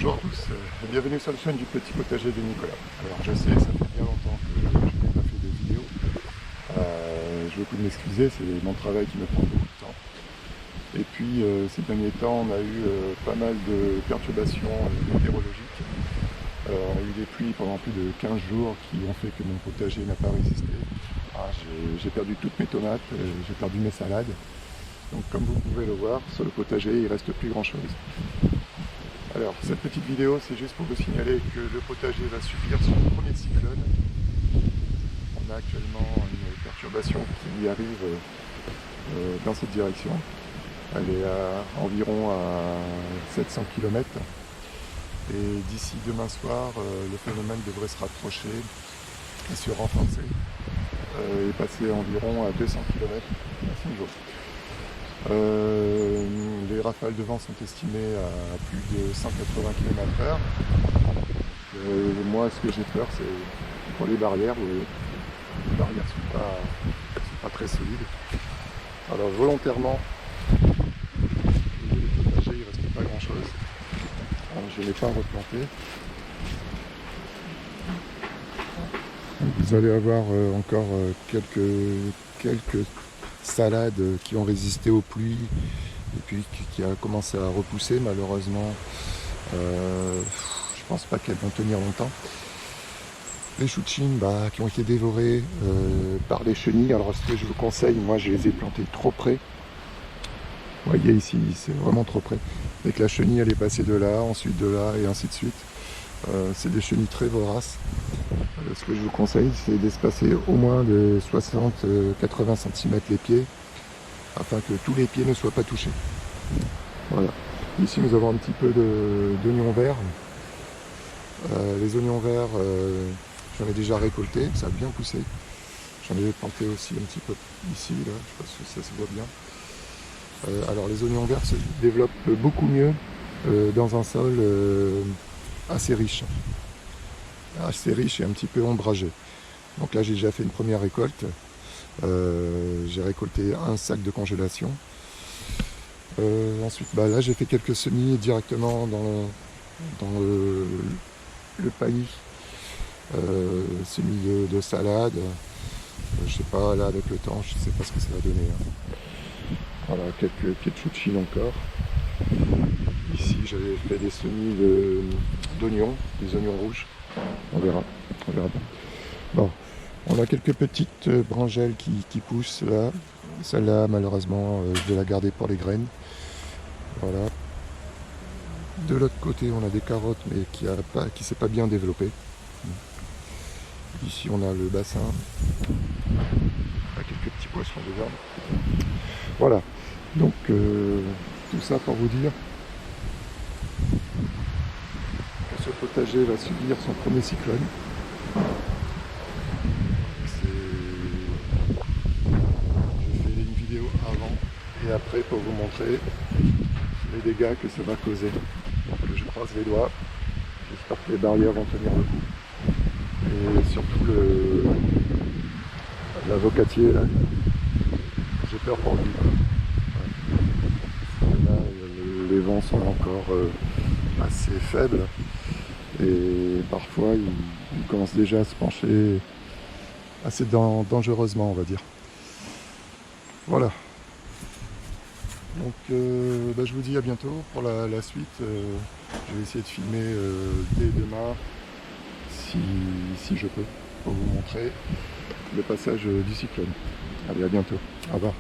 Bonjour à tous et bienvenue sur la chaîne du petit potager de Nicolas. Alors je sais, ça fait bien longtemps que je n'ai pas fait de vidéo. Je veux plus m'excuser, c'est mon travail qui me prend beaucoup de temps. Et puis ces derniers temps, on a eu pas mal de perturbations météorologiques. On a eu des pluies pendant plus de 15 jours qui ont fait que mon potager n'a pas résisté. J'ai perdu toutes mes tomates, j'ai perdu mes salades. Donc comme vous pouvez le voir, sur le potager, il ne reste plus grand chose. Alors cette petite vidéo, c'est juste pour vous signaler que le potager va subir son premier cyclone. On a actuellement une perturbation qui lui arrive dans cette direction. Elle est environ à 700 km. Et d'ici demain soir, le phénomène devrait se rapprocher et se renforcer et passer environ à 200 km à ce niveau. Les rafales de vent sont estimées à plus de 180 km/h. Moi, ce que j'ai peur, c'est pour les barrières. Les barrières ne sont pas très solides. Alors volontairement, le potager, il ne reste pas grand-chose. Je ne l'ai pas replanté. Vous allez avoir encore quelques salades qui ont résisté aux pluies et puis qui a commencé à repousser. Malheureusement, je pense pas qu'elles vont tenir longtemps. Les choux de Chine qui ont été dévorés par les chenilles. Alors ce que je vous conseille, moi je les ai plantés trop près. Vous voyez ici, c'est vraiment trop près. Et que la chenille elle est passée de là, ensuite de là et ainsi de suite. C'est des chenilles très voraces. Ce que je vous conseille, c'est d'espacer au moins de 60-80 cm les pieds, afin que tous les pieds ne soient pas touchés. Voilà. Ici, nous avons un petit peu d'oignons verts. Les oignons verts, j'en ai déjà récolté, ça a bien poussé. J'en ai planté aussi un petit peu ici, là, je sais pas si ça se voit bien. Alors, les oignons verts se développent beaucoup mieux dans un sol assez riche et un petit peu ombragé. Donc là j'ai déjà fait une première récolte. J'ai récolté un sac de congélation. Ensuite là j'ai fait quelques semis directement dans le paillis. Semis de salade. Je sais pas, là avec le temps, je sais pas ce que ça va donner. Voilà, quelques pieds de choux de Chine encore. Ici j'avais fait des semis d'oignons, des oignons rouges. On verra bien. Bon, on a quelques petites brangelles qui poussent là. Celle-là, malheureusement, je vais la garder pour les graines. Voilà. De l'autre côté, on a des carottes, mais qui ne s'est pas bien développé. Ici, on a le bassin. On a quelques petits poissons dedans. Voilà. Donc, tout ça pour vous dire ce potager va subir son premier cyclone. J'ai fait une vidéo avant et après pour vous montrer les dégâts que ça va causer. Donc je croise les doigts. J'espère que les barrières vont tenir le coup. Et surtout l'avocatier là. J'ai peur pour lui. Là, les vents sont encore assez faibles. Et parfois il commence déjà à se pencher assez dangereusement, on va dire. Voilà. Donc je vous dis à bientôt pour la suite. Je vais essayer de filmer dès demain si je peux, pour vous montrer le passage du cyclone. Allez, à bientôt. Au revoir.